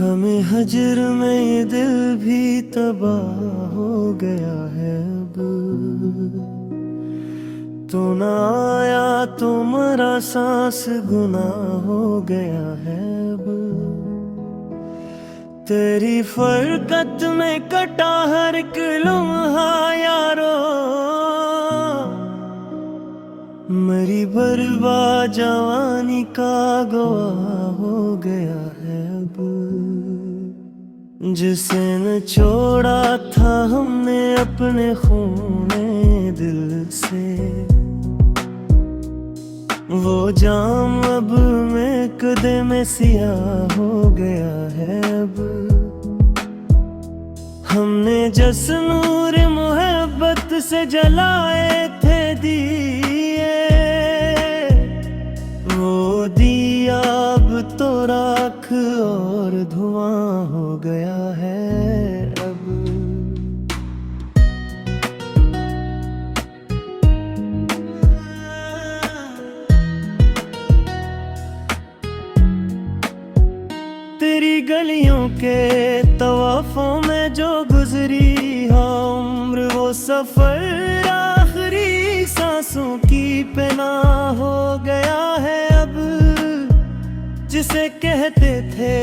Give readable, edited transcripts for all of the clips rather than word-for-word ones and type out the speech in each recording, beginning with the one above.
हमें हजर में ये दिल भी तबाह हो गया है अब। तू ना आया तो मरा सांस गुनाह हो गया है अब। तेरी फरकत में कटा हर एक लम्हा यारो, मेरी बर्बाद जवानी का गवाह हो गया है अब। जिसे न छोड़ा था हमने अपने खूने दिल से, वो जाम अब में कदे में सियाह हो गया है अब। हमने जस नूर मोहब्बत से जलाए थे दिए, वो दिया अब तो राख और धुआं हो गया है अब। तेरी गलियों के तवाफों में जो गुजरी है उम्र, वो सफर आखिरी सांसों की पनाह हो गया है अब। जिसे कहते थे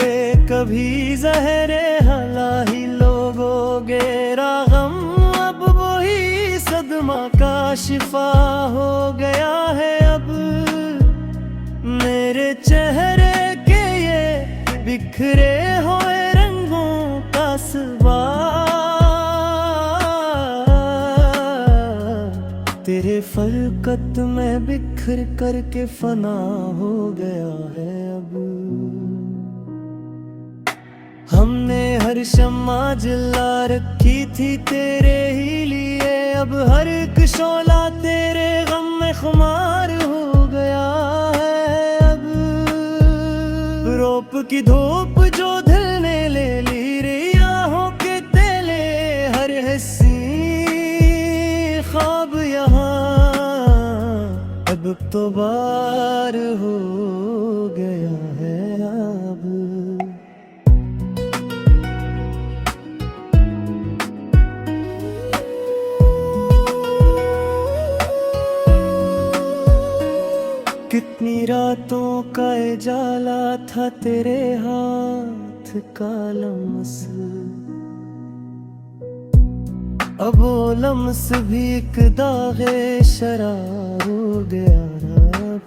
कभी ज़हरे हलाही लोगोगे रागम, अब वही सदमा का शिफा हो गया है अब। मेरे चेहरे के ये बिखरे हुए रंगों का सवार, तेरे फरकत में बिखर करके फना हो गया है अब। हमने हर शम्मा जला रखी थी तेरे ही लिए, अब हर एक शोला तेरे गम में खुमार हो गया है अब। रोप की धूप जो दिल ने ले ली, रियाहों के तेले हर हंसी ख्वाब यहाँ अब तो बार हो गया है अब। कितनी रातों का जाला था तेरे हाथ का लम्स, अब वो लम्स भी एक दागे शरार हो गया अब।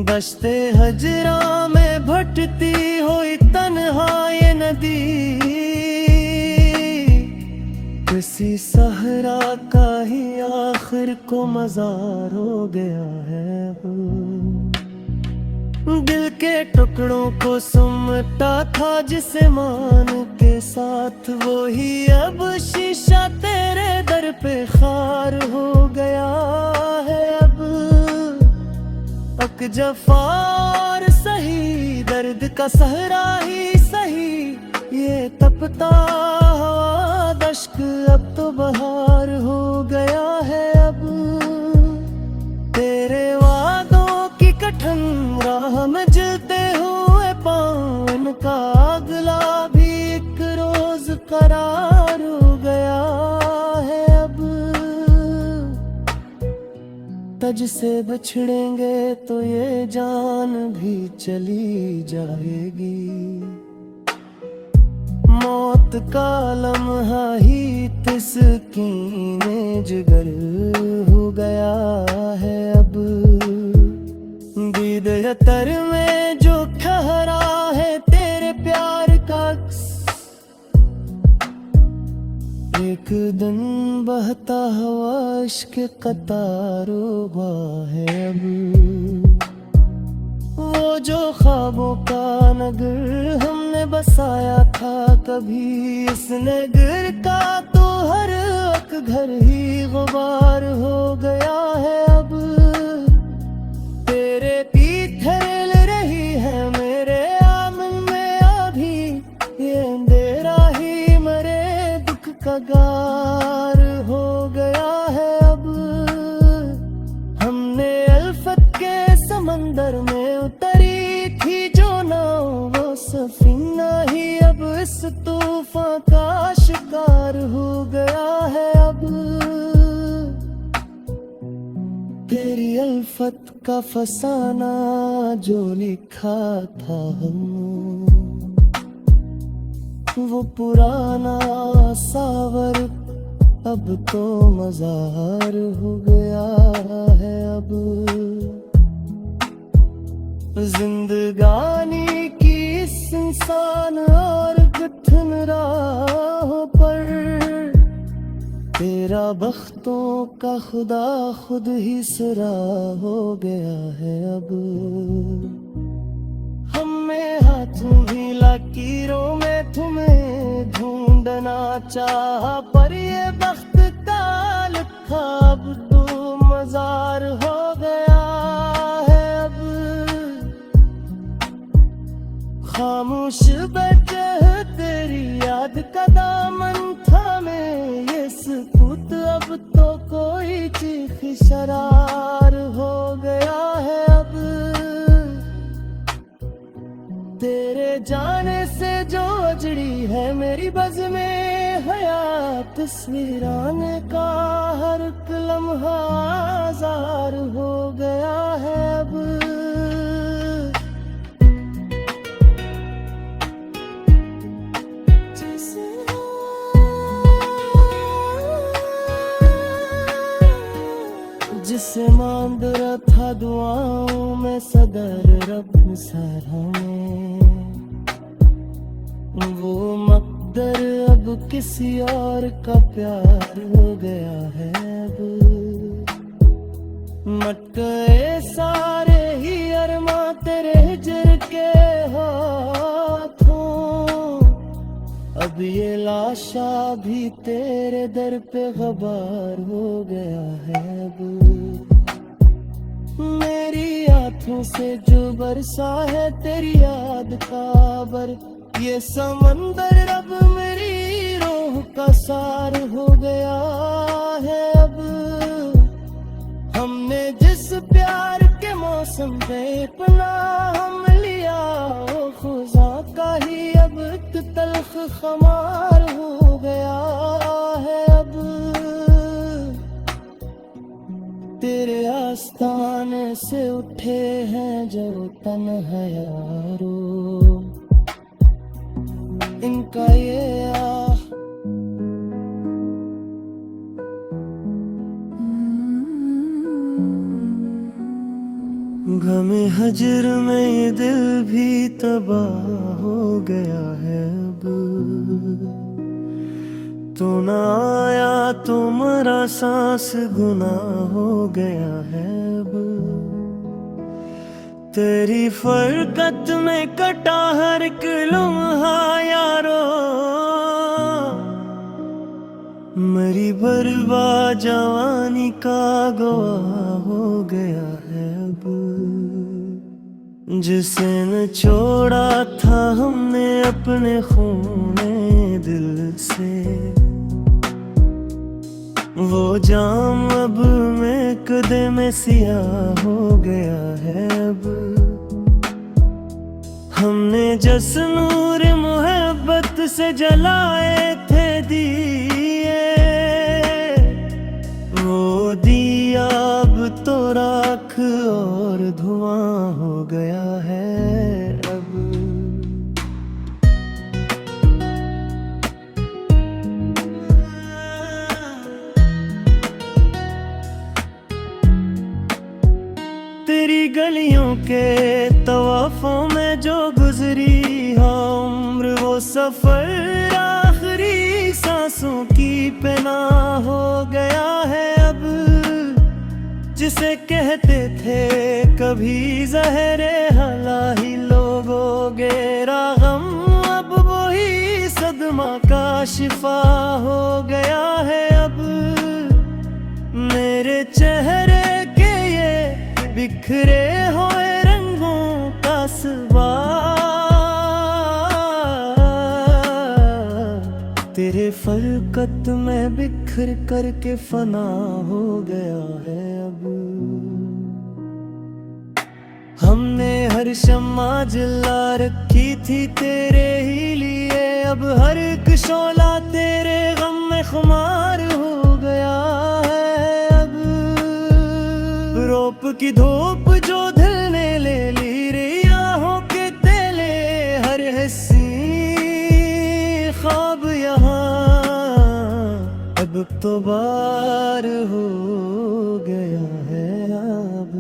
दश्ते हजरा में भटती हुई तन्हा ये नदी, किसी सहरा का ही आखिर को मजार हो गया है अब। दिल के टुकड़ों को सुमटा था जिसे मान के साथ, वो ही अब शीशा तेरे दर पे खार हो गया है अब। अक जफार सही दर्द का सहरा ही सही, ये तपता हवा दश्क अब तो बहार हो गया है अब। तेरे वादों की कठिन राह में जलते हुए पान का अगला भी एक रोज करार हो गया है अब। तज से बिछड़ेंगे तो ये जान भी चली जाएगी, मौत का लम्हा ही तिसकीने जिगर हो गया है अब। दीद अतर में जो ठहरा है तेरे प्यार का अक्स, एक दिन बहता हुआ इश्क कतार हुआ है अब। वो जो ख्वाबों का नगर हमने बसाया था कभी, इस नगर का तो हर एक घर ही गुबार हो गया है अब। तेरे पीछे ले रही है मेरे आंगन में अभी, ये अंधेरा ही मरे दुख का गार हो गया है अब। हमने अल्फत के समंदर में उतरी थी सफीना ही अब इस तूफान का शिकार हो गया है। अब तेरी अल्फत का फसाना जो लिखा था हमने, वो पुराना सावर अब तो मजार हो गया है। अब जिंदगानी की इस इंसान और कठिन राहों पर तेरा बख्तों का खुदा खुद ही सिरा हो गया है। अब हमें हाथों भी लकीरों में तुम्हें ढूंढना चाहा, पर ये बख्त का लिखा अब तो मजार हो गया है। अब खामोश बैठे तेरी याद का दामन थामे ये सुकूत अब तो कोई चीख शरार हो गया है। अब तेरे जाने से जो अजड़ी है मेरी बज़ में हयात, तस्वीराने का हर एक लम्हा आज़ार हो गया है। अब जिसे मांग रहा था दुआओं में सदर रब सारा में, वो मकदर अब किसी और का प्यार हो गया है। अब मट गए सारे ही अरमा तेरे हिजर के हाथों, अब ये लाशा भी तेरे दर पे गबार हो गया है। अब मेरी आँखों से जो बरसा है तेरी याद का बर, ये समंदर अब मेरी रूह का सार हो गया है। अब हमने जिस प्यार के मौसम पे अपना हम लिया, वो खुदा का ही अब एक तल्ख खमार हो गया है। अब तेरे आस्ताने से उठे हैं जो तन्हा यारो, इनका ये गमे हजर में ये दिल भी तबाह हो गया है। अब तू ना आया तो मरा सांस गुनाह हो गया है। अब तेरी फरकत में कटा हर एक लम्हा यारो, मेरी बर्बाद जवानी का गवाह हो गया है। अब जिसे न छोड़ा था हमने अपने खूने दिल से, वो जाम अब में कदे में सियाह हो गया है। अब हमने जस्नूर मोहब्बत से जलाए थे दिए, वो दिया अब तो राख और धुआं हो गया है। अब तेरी गलियों के तवाफों में जो गुजरी है उम्र, वो सफर आखिरी सांसों की पनाह हो गया है। अब जिसे कहते थे कभी ज़हरे हला ही लोगोगे रागम, अब वही सदमा का शिफा हो गया है। अब मेरे चेहरे के ये बिखरे हुए रंगों का सवार, तेरे फरकत में बिखर करके फना हो गया है। अब हम हमने हर शम्मा जला रखी थी तेरे ही लिए, अब हर एक शोला तेरे गम में खुमार हो गया है। अब रोप की धूप जो दिल ने ले ली, रियाहों के तेले हर हंसी ख्वाब यहाँ अब तो बार हो गया है। अब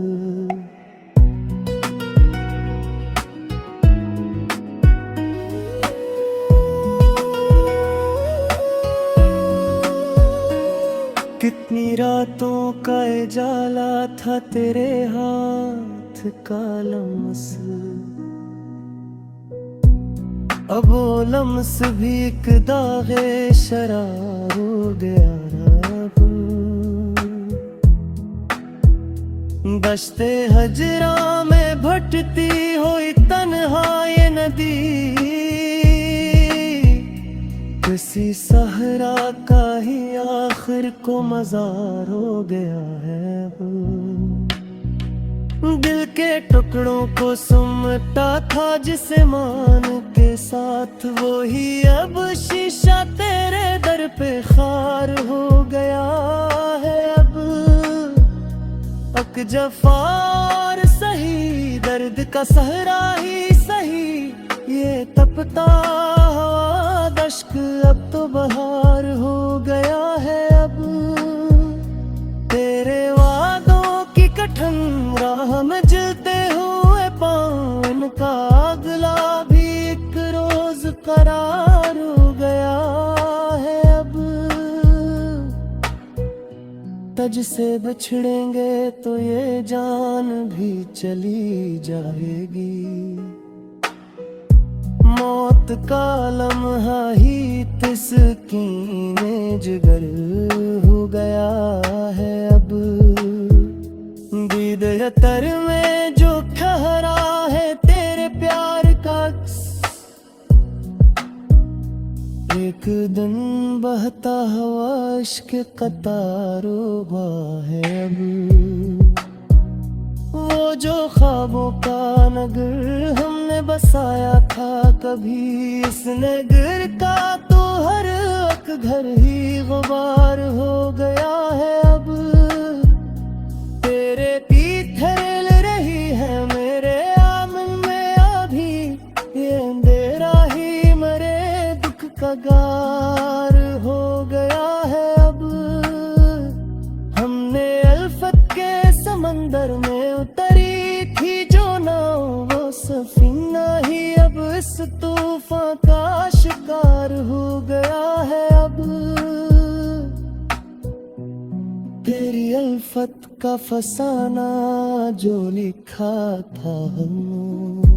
कितनी रातों का जाला था तेरे हाथ का लम्स, अब वो लम्स भी एक दागे शरार हो गया। दश्ते हजरा में भटती हुई तन्हा ये नदी, किसी सहरा का ही आखिर को मजार हो गया है। दिल के टुकड़ों को सुमटा था जिसे मान के साथ, वो ही अब शीशा तेरे दर पे खार हो गया है। अब अक जफार सही, दर्द का सहरा ही सही, ये तपता हवा दश्क अब तो बहार हो गया है। अब तेरे वादों की कठिन राह में जलते हुए पाँव, इनका अगला भी एक रोज करार हो गया है। अब तज से बिछड़ेंगे तो ये जान भी चली जाएगी, मौत का लम्हा ही तिसकीने जिगर हो गया है। अब दीद तर में जो ठहरा है तेरे प्यार का अक्स, एक दिन बहता हुआ इश्क कतारों हुआ है। अब वो जो ख्वाबों का नगर हमने बसाया था कभी, इस नगर का तो हर एक घर ही गुबार हो गया है। अब तेरे पीछे ले रही है मेरे आमन में अभी, ये अंधेरा ही मरे दुख का गार हो गया है। अब हमने अल्फत के समंदर में उतरी थी जो नाव, वो सफीना ही अब इस तूफान का शिकार हो गया है। अब तेरी अल्फत का फसाना जो लिखा था हमने,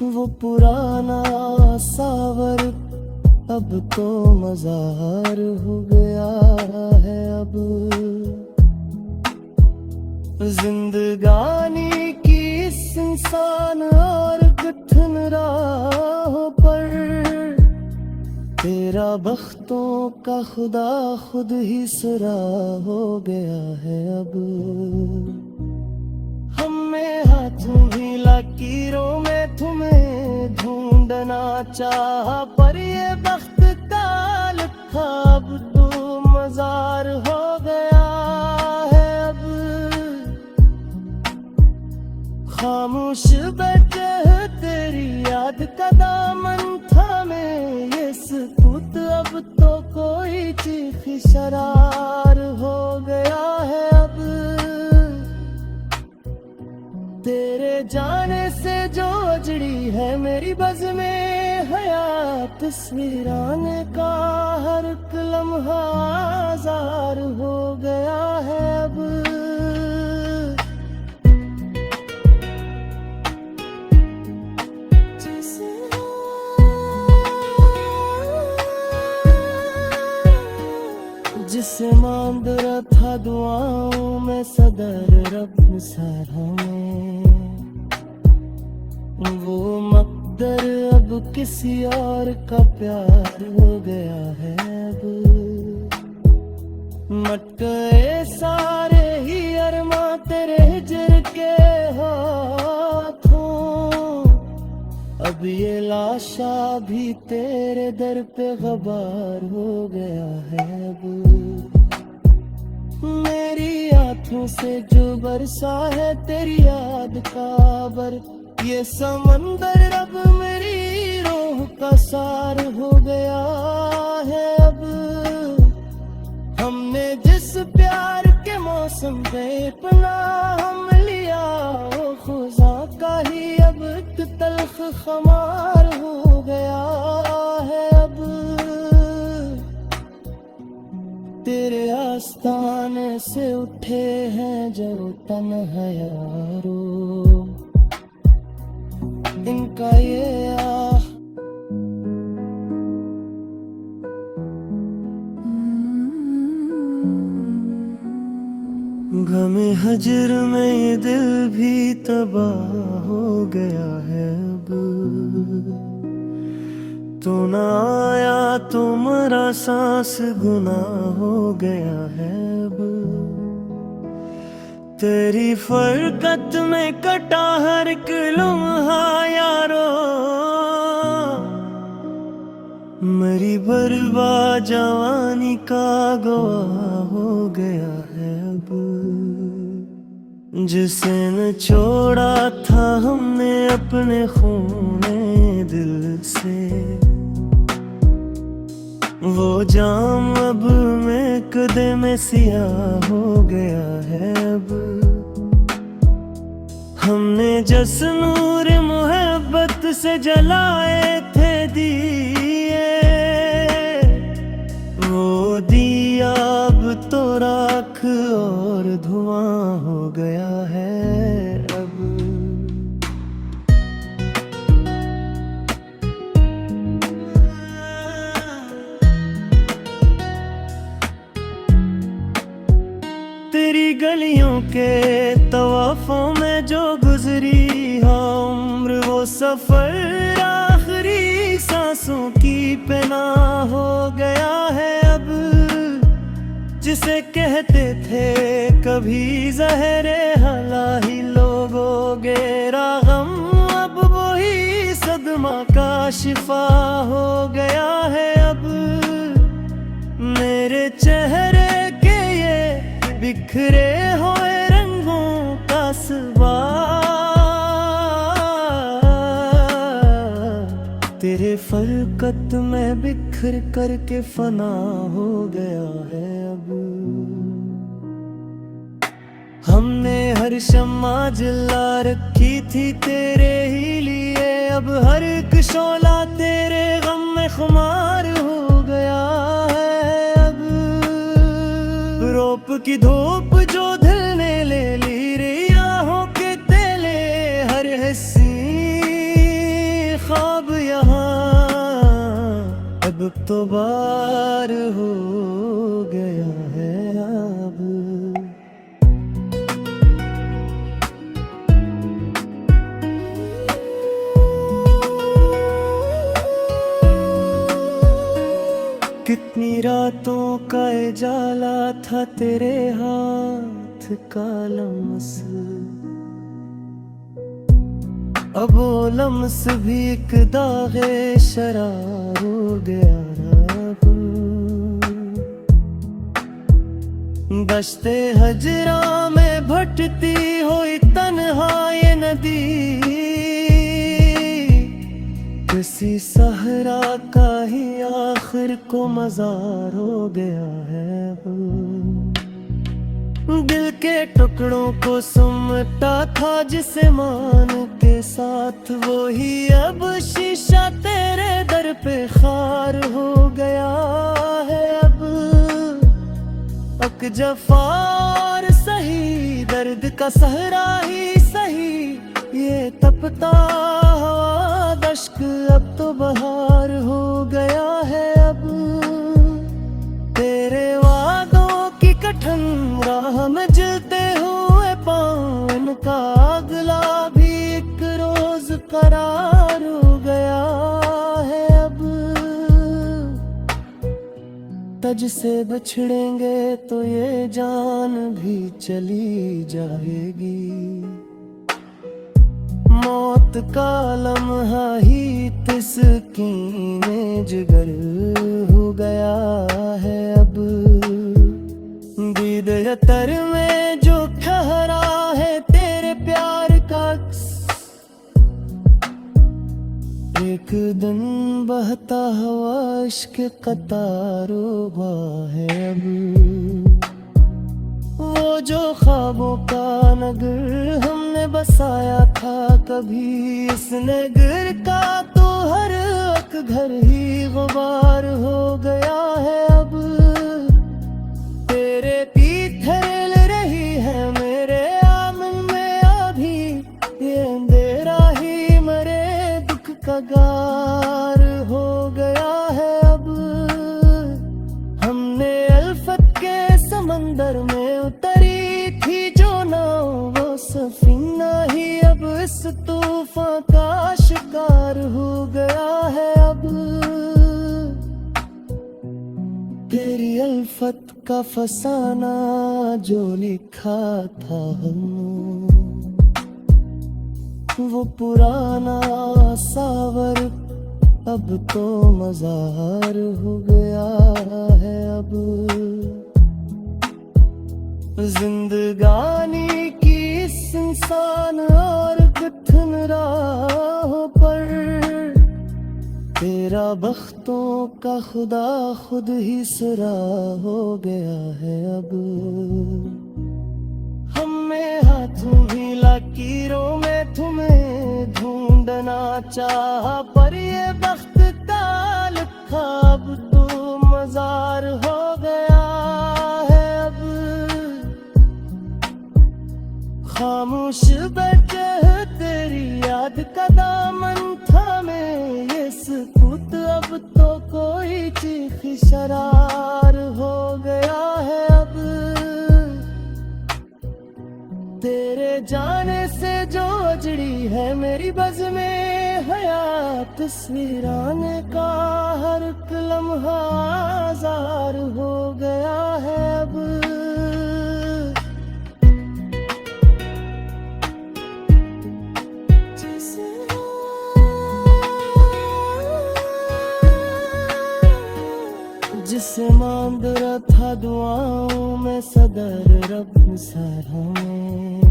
वो पुराना सावर अब तो मजार हो गया है। अब जिंदगानी की इस इंसान और कठिन राहों पर, तेरा बख्तों का खुदा खुद ही सुरा हो गया है। अब हमें हाथों भी लकीरों में तुम्हें ढूंढना चाहा, पर ये बख्त का लिखा अब तो मजार हो गया है। अब खामोश बैठे तेरी याद का दामन थामे, ये सुकूत अब तो कोई चीख शरार हो गया है। अब तेरे जाने से जो अजड़ी है मेरी बज़ में हयात, तस्वीराने का हर एक लम्हा आज़ार हो गया है। अब जिसे मांग रहा था दुआओं में सदर रब सारा में, वो मकदर अब किसी और का प्यार हो गया है। अब मट गए सारे ही अरमा तेरे हिजर के हो अब ये लाशा भी तेरे दर पे गबार हो गया है। अब मेरी आंखों से जो बरसा है तेरी याद का बर, ये समंदर अब मेरी रूह का सार हो गया है। अब हमने जिस प्यार के मौसम पे अपना हम लिया, वो खुदा का ही अब तल्ख खमार हो गया है। अब तेरे आस्ताने से उठे हैं जो तन्हा यारो, इनका ये गमे हजर में ये दिल भी तबाह हो गया है। अब तू ना आया तो मरा सांस गुनाह हो गया है। अब तेरी फरकत में कटा हर एक लम्हा यारो, मेरी बर्बाद जवानी का गवाह हो गया है। अब जिसे न छोड़ा था हमने अपने खूने दिल से, वो जाम अब में कदे में सियाह हो गया है। अब हमने जस नूर मोहब्बत से जलाए थे दिए, वो दिया अब तो राख और धुआं हो गया है। अब तेरी गलियों के तवाफों में जो गुजरी उम्र, वो सफर आखिरी सांसों की पनाह हो गया है। अब जिसे कहते थे कभी ज़हरे हलाही लोगोगे रागम, अब वही सदमा का शिफा हो गया है। अब मेरे चेहरे के ये बिखरे हुए रंगों का सवार, तेरे फरकत में बिखर करके फना हो गया है। अब हमने हर शम्मा जला रखी थी तेरे ही लिए, अब हर एक शोला तेरे गम में खुमार हो गया है। अब रोप की धूप जो दिल ने ले ली, रियाहों के तेले हर हंसी ख्वाब यहाँ अब तो बार हो गया है। अब कितनी रातों का जाला था तेरे हाथ का लम्स, अब वो लम्स भी एक दागे शरार हो गया। दश्ते हजरा में भटती हुई तन्हा ये नदी, किसी सहरा का ही आखिर को मजार हो गया है। दिल के टुकड़ों को सुमटा था जिसे मान के साथ, वो ही अब शीशा तेरे दर पे खार हो गया है। अब अक जफार सही, दर्द का सहरा ही सही, ये तपता हवा दश्क अब तो बहार हो गया है। अब तेरे वादों की कठिन राह में जलते हुए पाँव, इनका अगला भी एक रोज करार हो गया है। अब तज से बछड़ेंगे तो ये जान भी चली जाएगी, मौत का लम्हा ही तिस्कीने जिगर हो गया है अब। दीद अतर में जो ठहरा है तेरे प्यार का अक्स, एक दिन बहता हुआ इश्क कतारों हुआ है अब। वो जो ख्वाबों का नगर हमने बसाया था कभी, इस नगर का तो हर एक घर ही गुबार हो गया है अब। तेरे पीछे रेल रही है मेरे आंगन में अभी, ये अंधेरा ही मेरे दुख का गार हो गया है अब। हमने अल्फत के समंदर में उतरी थी जो नाव, वो सफीना ही अब इस तूफान का शिकार हो गया है अब। तेरी अल्फत का फसाना जो लिखा था हमने, वो पुराना सावर अब तो मजार हो गया है अब। जिंदगानी की इस इंसान और कठिन राहों पर, तेरा बख्तों का खुदा खुद ही सरा हो गया है अब। हमें हाथों भी लकीरों में तुम्हें ढूंढना चाहा, पर ये बख्त का लिखा अब तो मजार हो गया है अब। खामोश बैठे तेरी याद का दामन थामे, ये सुकूत अब तो कोई चीख शरार हो गया है अब। तेरे जाने से जो अजड़ी है मेरी बज़ में हयात, तस्वीराने का हर एक लम्हा आज़ार हो गया है अब। जिसे मांग रहा था दुआओं में सदर रब सारा में,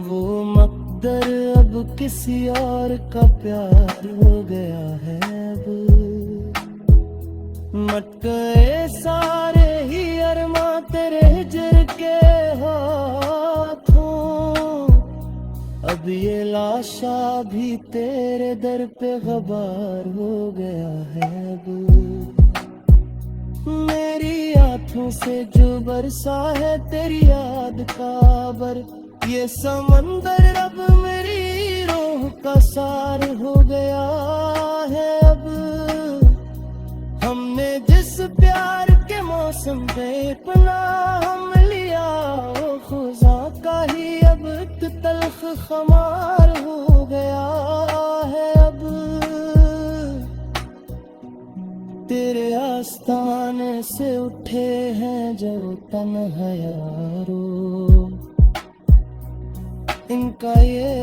वो मकदर अब किसी और का प्यार हो गया है अब। मट गए सारे ही अरमा तेरे हिजर के हाथों, अब ये लाशा भी तेरे दर पे गबार हो गया है अब। मेरी आंखों से जो बरसा है तेरी याद का बर, ये समंदर अब मेरी रूह का सार हो गया है अब। हमने जिस प्यार के मौसम पे अपना हम लिया, वो खुदा का ही अब एक तल्ख खमार हो गया है अब। तेरे आस्ताने से उठे हैं जो तन्हा यारो, इनका ये